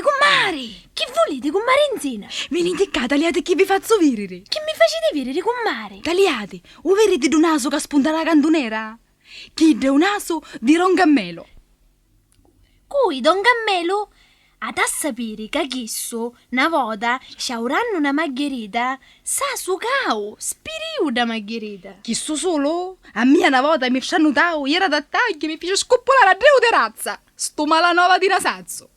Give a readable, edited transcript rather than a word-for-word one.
Cummari! Chi volete, Cummarenzina? Venite qua, tagliate chi vi faccio virere. Che mi facete vedere, Cummari? Tagliate, o vedete di un naso che spunta la cantonera? Chi è un naso di Roncammelo. Cui, Don Cammelo? Ad a sapere che chisso, una volta, sciauranno una margherita, sa su cau, spiriu da margherita. Chi so solo? A mia una volta mi hanno dato, era da taglio, mi fece scoppolare a Deo terrazza. Sto malanova di Nasazzo.